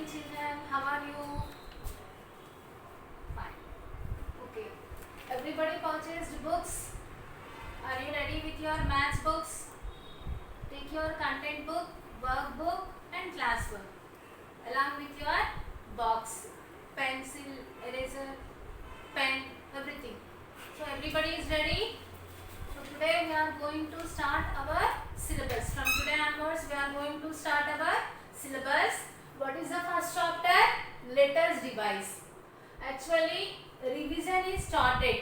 children. How are you? Fine. Okay. Everybody purchased books. Are you ready with your maths books? Take your content book, workbook and class book along with your box, pencil, eraser, pen, everything. So everybody is ready? So today we are going to start our syllabus. From today onwards we are going to start our syllabus. What is the first chapter? Let us revise. Actually revision is started.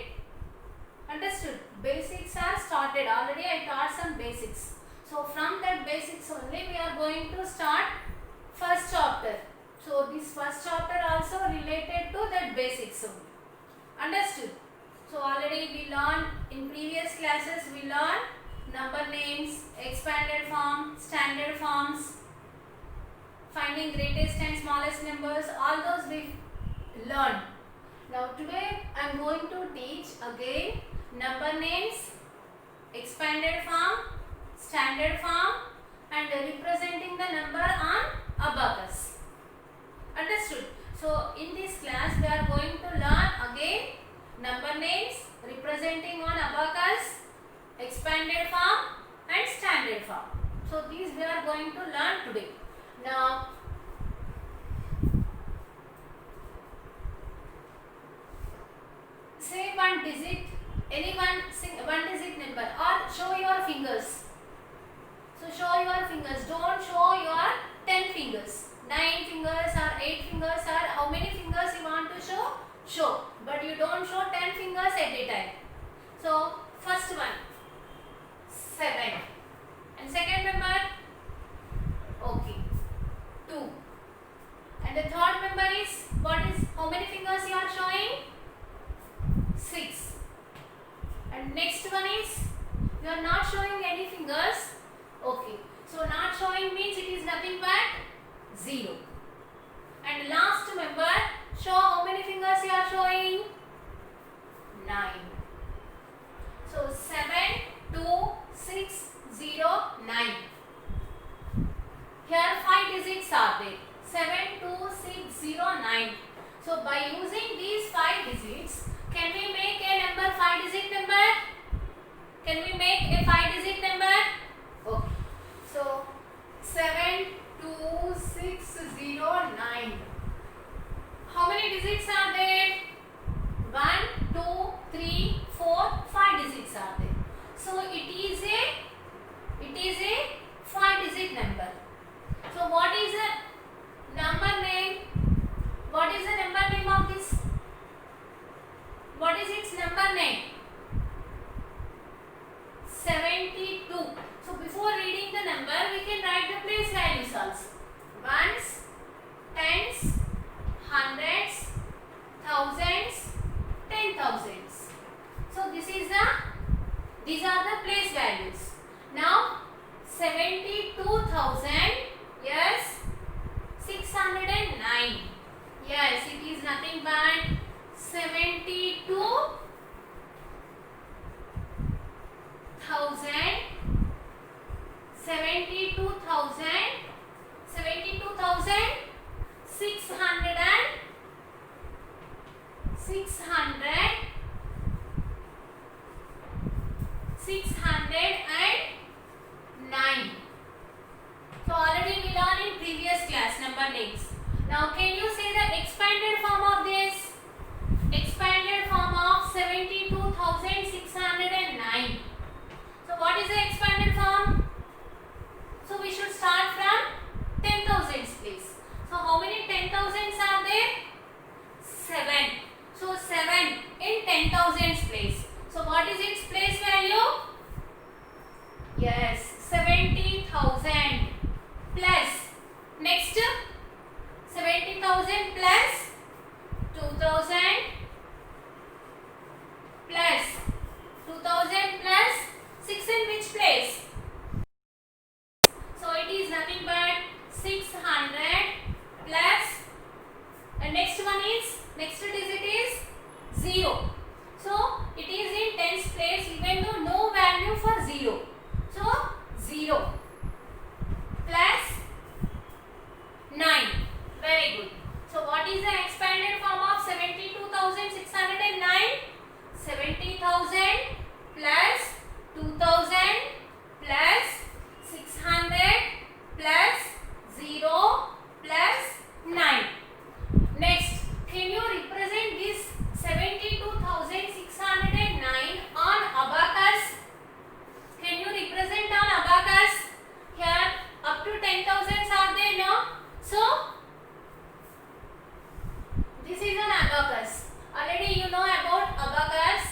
Understood? Basics are started. Already I taught some basics. So from that basics only we are going to start first chapter. So this first chapter also related to that basics only. Understood? So already we learned in previous classes, we learned number names, expanded form, standard forms, finding greatest and smallest numbers, all those we learned. Now today I am going to teach again number names, expanded form, standard form and representing the number on abacus. Understood? So in this class we are going to learn again number names representing on abacus, expanded form and standard form. So these we are going to learn today. Now say one digit, anyone one digit number or show your fingers. So show your fingers, don't show your 10 fingers, 9 fingers or 8 fingers or how many fingers you want to show, show. But you don't show 10 fingers at a time. So first one, 7. And second number, okay, 2. And the third number is, how many fingers you are showing? 6. And next one is, you are not showing any fingers. Okay, so not showing means it is nothing but 0. And last member, show how many fingers you are showing? 9. So 7, 2, 6, 0, 9. Here 5 digits are there. 7, 2, 6, 0, 9. So by using these 5 digits, can we make a number 5 digit number? Can we make a 5 digit number? Okay. So 7, 2, 6, 0, 9. How many digits are there? 1, 2, 3, 4, 5 digits are there. So it is a 5 digit number. So what is the number name? What is the number name of this? What is its number name? 72. So before reading the number, we can write the place values also. Ones, tens, hundreds, thousands, 10,000s. So these are the place values. Now 72,000, yes, 609. Yes, it is nothing but 72,000 609. So already we learned in previous class number names. Now can you say the expanded form of this? Expanded form of 72,609. So what is the expanded form? So we should start from 10,000s place. So how many 10,000s are there? 7. So 7 in 10,000s place. So what is its place value? Yes, 70,000 plus. Next, 70,000 plus 2,000 plus 2,000 plus 6 in which place? So it is nothing but 600 plus, and next one is, next digit is 0. So it is in tens place even though no value for 0. So 0 plus 9. Very good. So what is the expanded form of 72,609? 70,000 plus 2,000 plus 600 plus 0 plus 9. Next, can you represent this 72,609 on abacus? Can you represent on abacus? Here up to 10,000 are there, no? So this is an abacus. Already you know about abacus.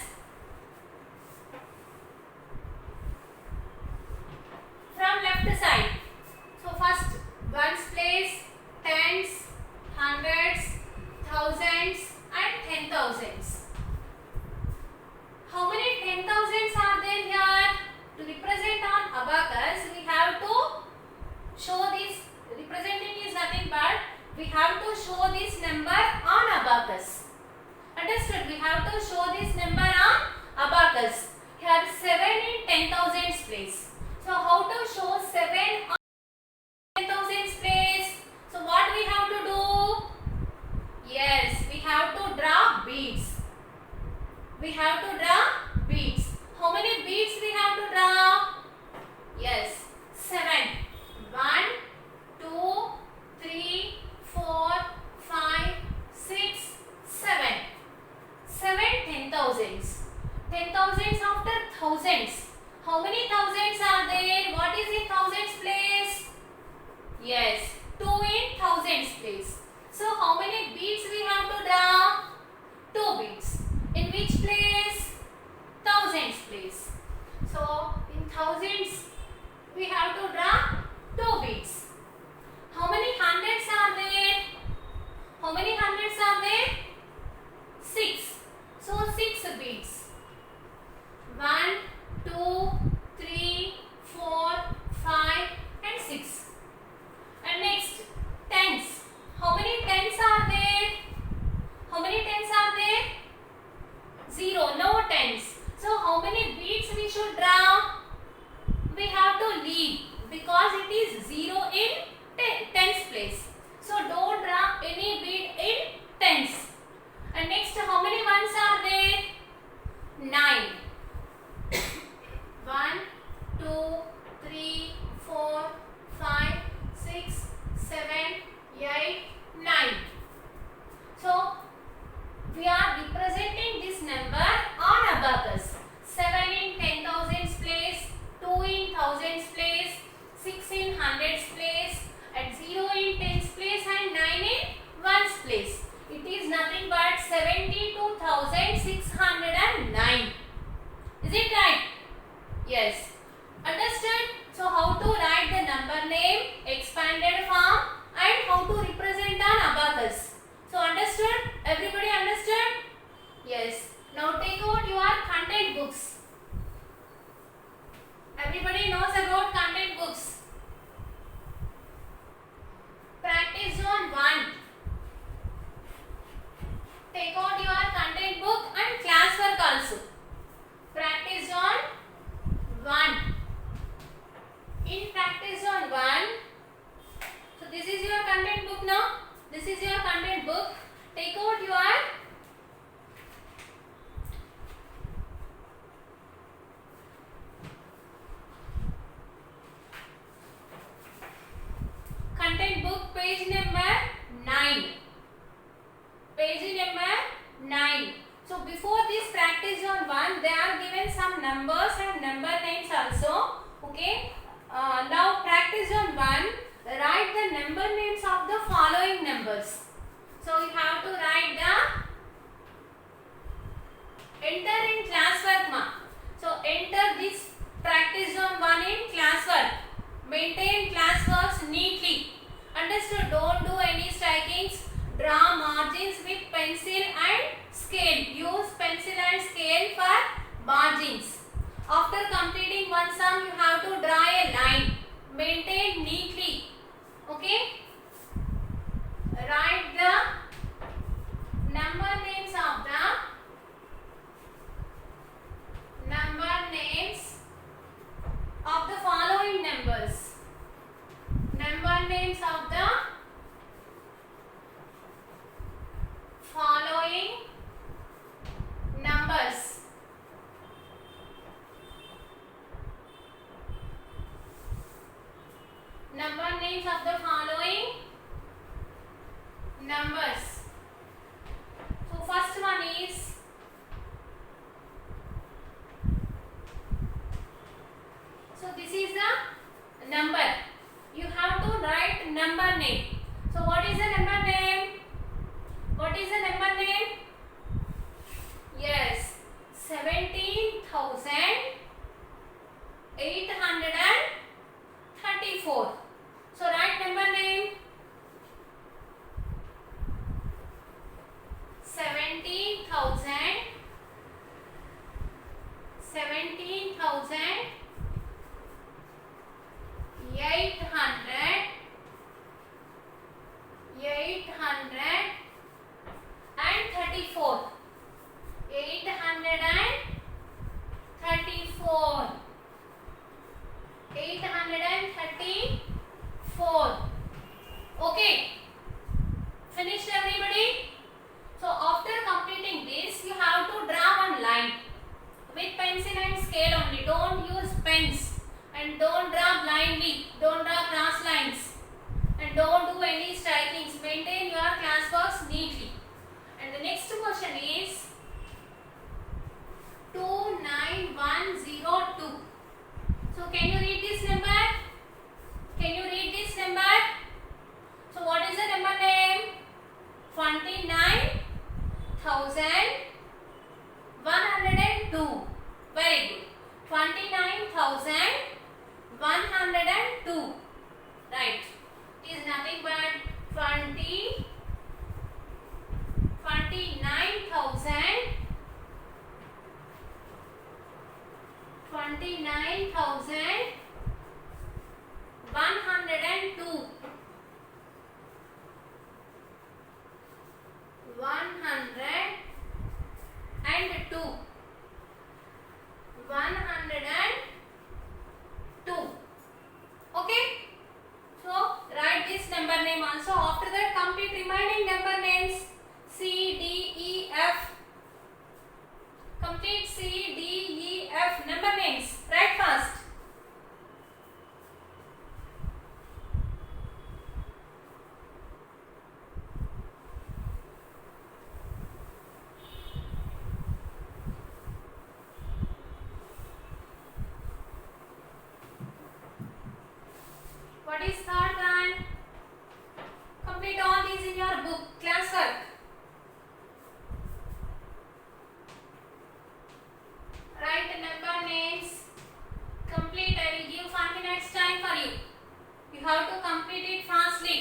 From left side. So first ones place, tens, hundreds, thousands and 10,000s. How many 10,000s are there here? To represent on abacus, we have to show this. Representing is nothing but we have to show this number on abacus. Understood? We have to show this number on abacus. Here 7 in 10,000s place. So how to show 7 on 10,000s place? So what we have to do? Yes, we have to draw beads. We have to draw beads. How many beads we have to draw? Yes, 7. 1, 2, 3, 4, 5, 6, 7. 7 10,000s. 10,000s after thousands. How many thousands are there? What is in thousands place? Yes, 2 in thousands place. So how many beads we have to draw? 2 beads. In which place? Thousands place. So in thousands we have to draw 2 beads. How many hundreds are there? How many hundreds are there? 6. So 6 beads. 1, 2, 3, 4, 5 and 6. And next, tens. How many tens are there? How many tens are there? 0. No tens. So how many beads we should draw? We have to leave because it is 0 in tens place. So don't draw any bead in tens. And next, how many ones are there? 9. 1, 2, 3, 4, 5, 6, 7, 8, 9. So we are representing this number on abacus. 7 in 10,000s place, 2 in thousands place, 6 in hundreds place, and 0 in tens place and 9 in ones place. It is nothing but 72,609. Is it right? Yes. Understood? So how to write the number name, expanded form and how to represent an abacus. So understood? Everybody understood? Yes. Now take out your content books. Everybody knows about content books. Practice zone 1. Take out your content book and classwork also. Practice zone 1. In practice zone 1, so this is your content book now. This is your content book. Take out your content book, page number 9. Page number 9. So before this practice zone 1, they are given some numbers and number names also. Okay. Now practice zone 1, write the number names of the following numbers. So you have to write the enter in classwork ma. So enter this practice zone 1 in classwork. Maintain classworks neatly. Understood? Don't do any strikings. Draw margins with pencil and scale. Use pencil and scale for margins. After completing one sum, you have to draw a line. Maintain neatly. Okay? Write the number names of the following numbers. Number names of the names of the following numbers. So first one is, so this is the number. You have to write number name. So what is the number name? What is the number name? Yes, 17,834. So write number name. 834. Okay. Finished everybody? So after completing this, you have to draw one line with pencil and scale only. Don't use pens and don't draw blindly. Don't draw cross lines and don't do any strikings. Maintain your class works neatly. And the next question is 29102. So can you read this number? Can you read this number? So what is the number name? 29,102. Very good. 29,102. Right. It is nothing but 29,102. 102. Okay. So write this number name also. After that, complete remaining number names C, D, E, F. Complete C, D, E, F number names. Write fast. What is third one? Complete all these in your book, classwork. Write the number names. Complete. I will give 5 minutes time for you. You have to complete it fastly.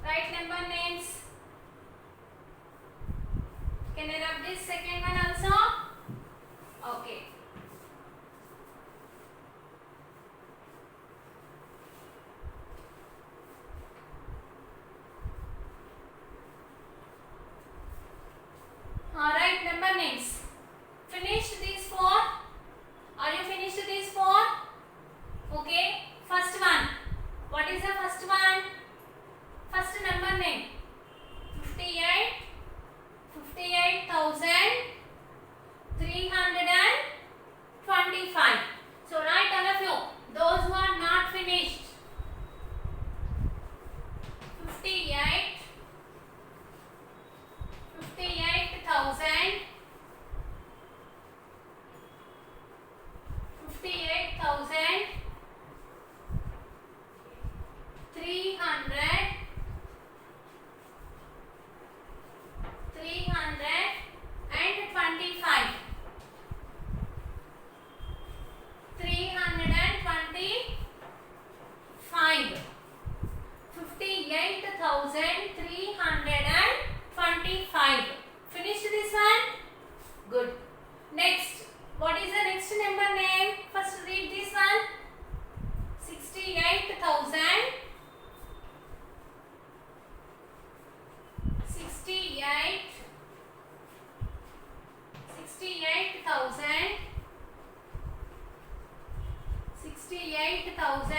Write number names. Can I rub this second one also? Okay. Alright, number names. Finished these 4? Are you finished these 4? Okay. First one. What is the first one? First number name. 58,325. So write all of you. Those who are not finished. 58,325. Finished this one? Good. Next. What is the next number name? First read this one. 68,000. 68,000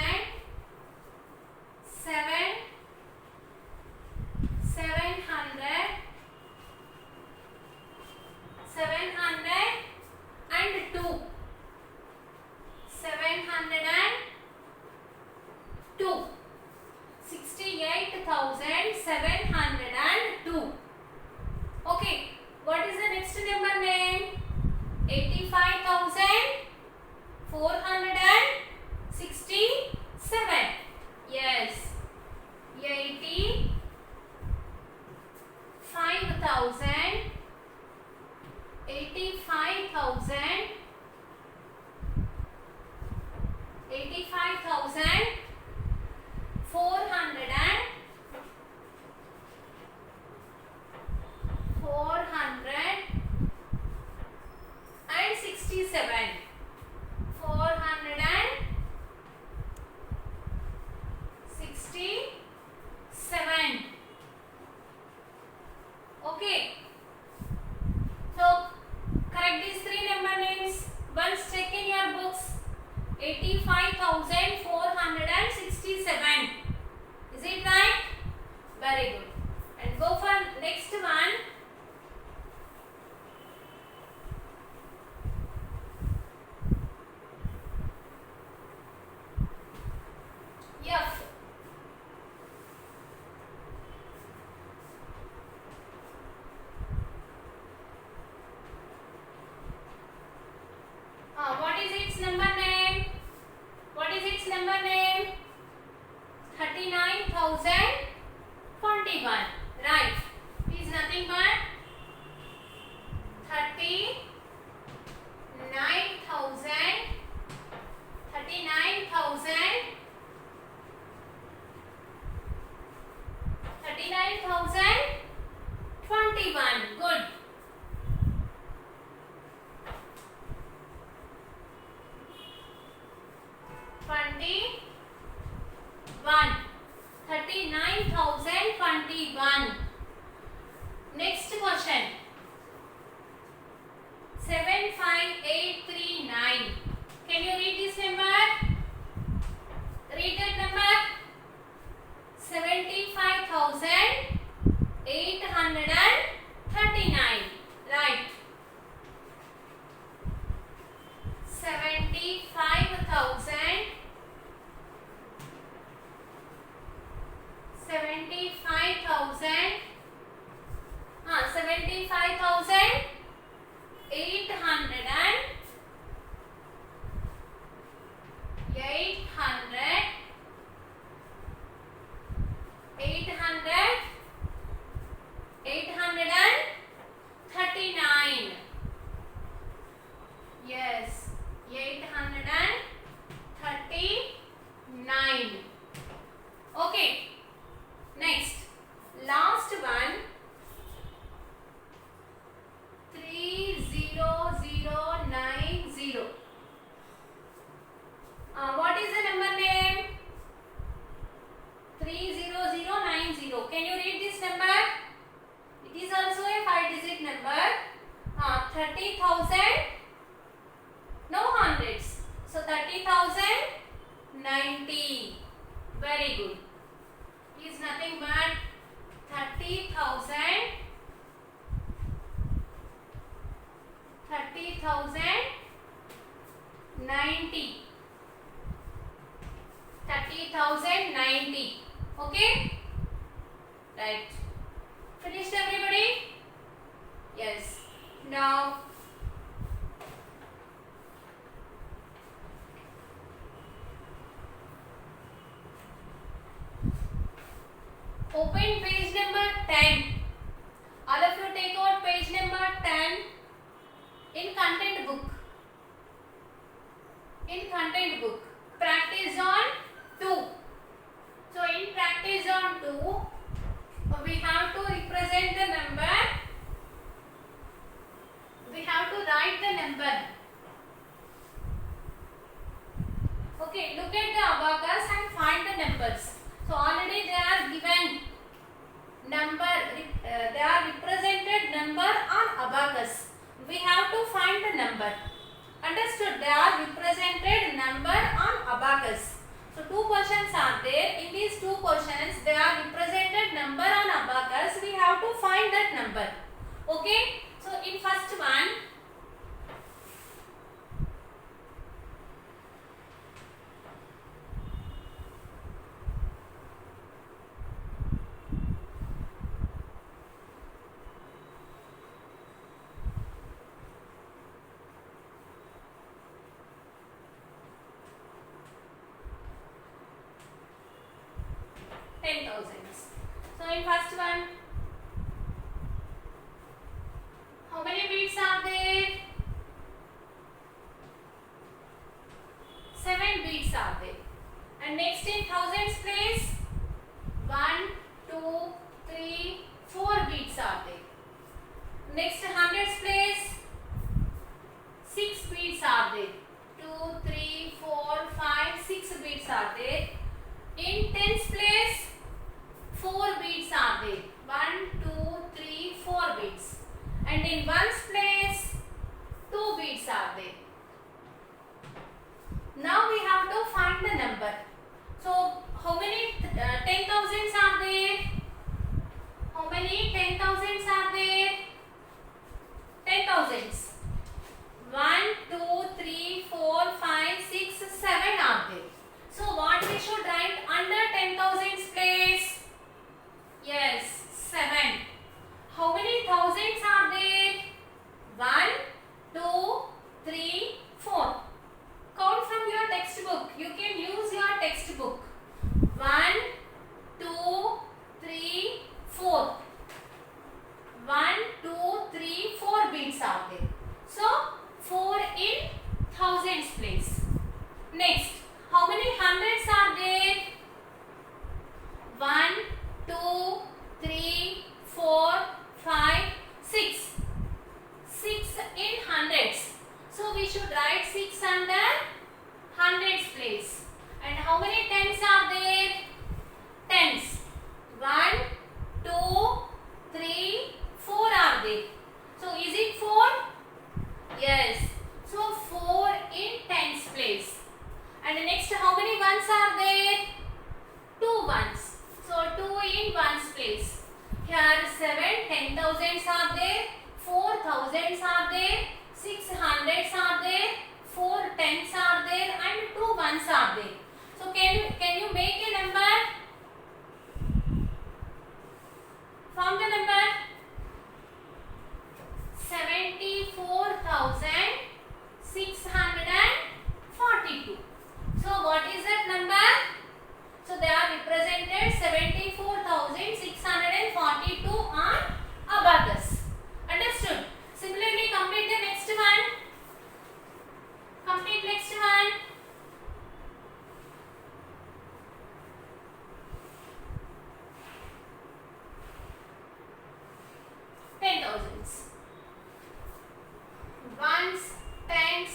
7 21. Right. Is nothing but 39,021. Good. 39,021. Next question. 75839. Can you read this number? Read that number. 75,839. Right. 75,000. 75,000. 839. Yes, 839. Okay. Next, last one. 30090. What is the number name? 30090. Can you read this number? It is also a 5-digit number. 30,000. No hundreds. So 30,090. Very good. It is nothing but 30,090. 30,090. Okay? Right. Finished everybody? Yes. Now open page number 10. All of you take out page number 10 in content book. In content book. Practice on 2. So in practice on 2, we have to represent the number. We have to write the number. Okay, look at the abacus and find the numbers. So already they are given number, they are represented number on abacus. We have to find the number. Understood? They are represented number on abacus. So two questions are there. In these two questions, they are represented number on abacus. We have to find that number. Okay? So in first one, so in first one, how many beads are there? 7 beads are there. And next in thousands place, 1, 2, 3, 4 beads are there. Next hundreds place, 6 beads are there. 2, 3, 4, 5, 6 beads are there. In tens place, 4 beads are there. 1, 2, 3, 4 beads. And in ones place, 2 beads are there. Now we have to find the number. So how many 10,000s are there? How many 10,000s are there? 10,000s. 1, 2, 3, 4, 5, 6, 7 are there. So what we should write under 10,000s place? Yes, 7. How many thousands are there? 1, 2, 3, 4. Count from your textbook. You can use your thousands are there, 4 thousands are there, 6 hundreds are there, 4 tens are there, and 2 ones are there. So can you make a number? Form the number 74,642. So what is that number? So they are represented 74,642 on abacus. Understood? Similarly, complete the next one. Complete next one. Thousands. Ones, tens,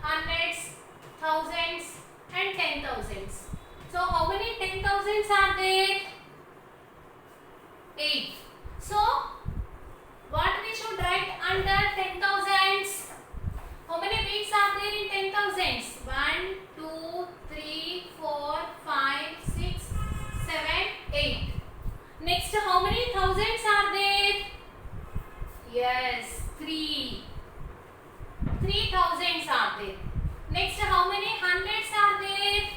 hundreds, thousands, and 10,000s. So how many 10,000s are there? 8. So what we should write under 10,000s? How many beats are there in 10,000s? 1, 2, 3, 4, 5, 6, 7, 8. Next, how many thousands are there? Yes, 3. 3 thousands are there. Next, how many hundreds are there?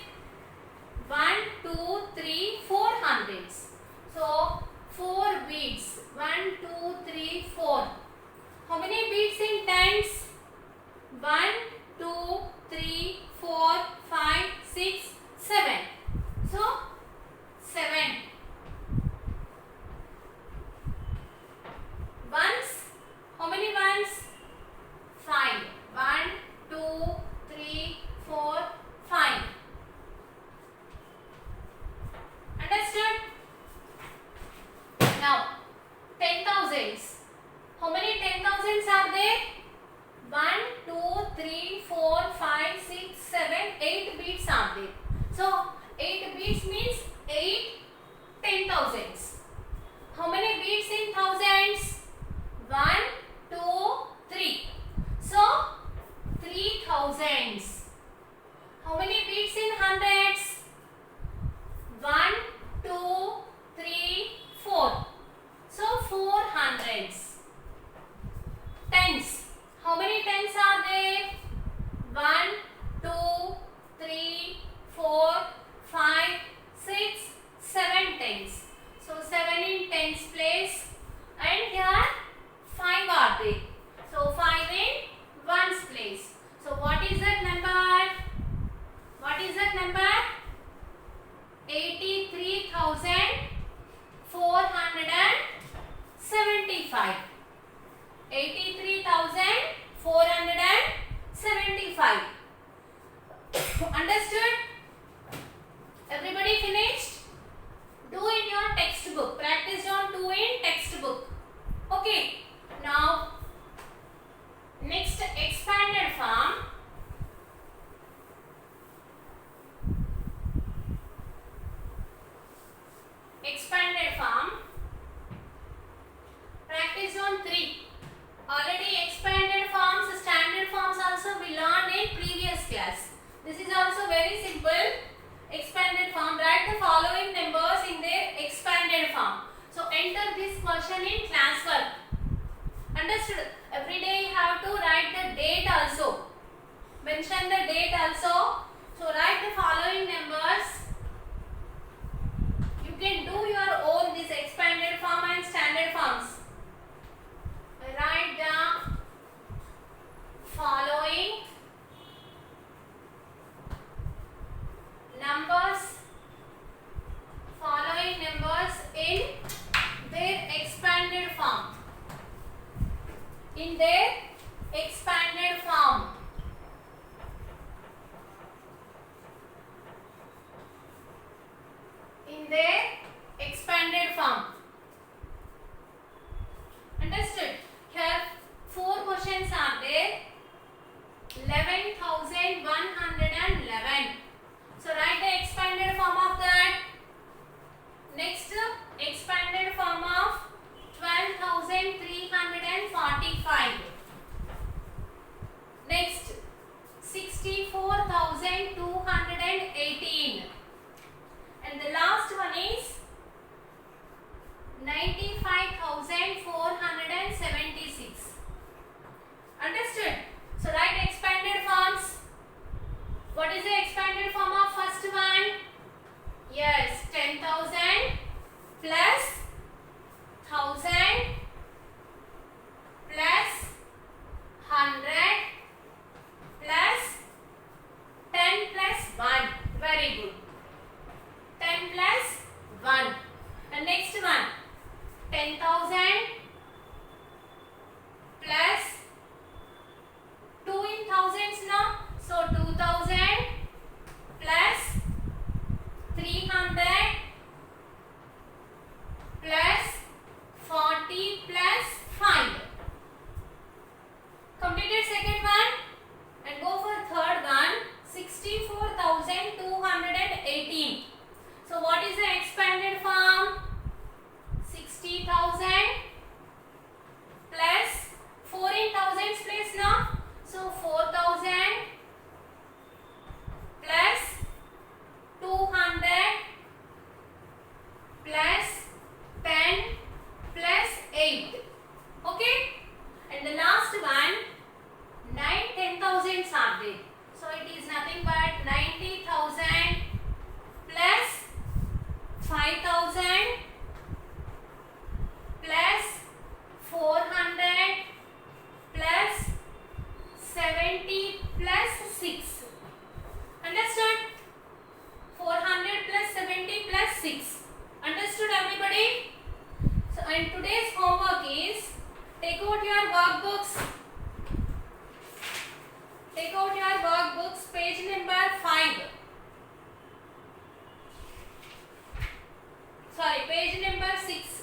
1, 2, 3, 4 hundreds. So 4 beats. 1, 2, 3, 4. How many beats in tens? 1, 2, 3, 4, 5, 6, 7. So 7. Ones. How many ones? 5. 1, 2, 3, 4, 5. Understood? Now, 10,000s. How many 10,000s are there? 1, 2, 3, 4, 5, 6, 7, 8 beats are there. So, 8 beats means 8 10,000s. How many beats in thousands? 1, 2, 3. So, 3 thousands. How many beats in hundreds? 1, 2, 3, 4. So, 4 hundreds. Tens. How many tens are there? 1, 2, 3, 4, 5, 6, 7 tens. So, 7 in tens place. And here 5 are there. So 5 in ones place. So what is that number? What is that number? 83,475. 83,475. Understood? Everybody finished? Do in your textbook. Practice on 2 in textbook. Okay. Now, next expanded form. Expanded form. Practice on 3. Already expanded forms, standard forms also we learned in previous class. This is also very simple. Expanded form. Write the following numbers in their expanded form. So enter this question in class work. Understood? Every day you have to write the date also. Mention the date also. So write the following numbers. You can do your own this expanded form and standard forms. Write the following numbers. Following numbers in their expanded form. In their expanded form. In their expanded form. Understood? Here 4 questions are there. 11,111. So write the expanded form of that. Next, expanded form of 12,345. Next, 64,218. And the last one is 95,400. 10,000 plus 2 in thousands now, so 2,000 plus 300 plus 40 plus 5. Completed second one and go for third one. 64,218. So what is the expanded form? 60,000 plus 4 in thousands place now, so 4,000 plus 200 plus 10 plus 8. Okay, and the last one 10,000 are there, so it is nothing but 90,000 plus 5,000 plus 400 plus 70 plus 6. Understood? 400 plus 70 plus 6. Understood everybody? So and today's homework is take out your workbooks. Take out your workbooks, page number 5. Sorry, page number 6.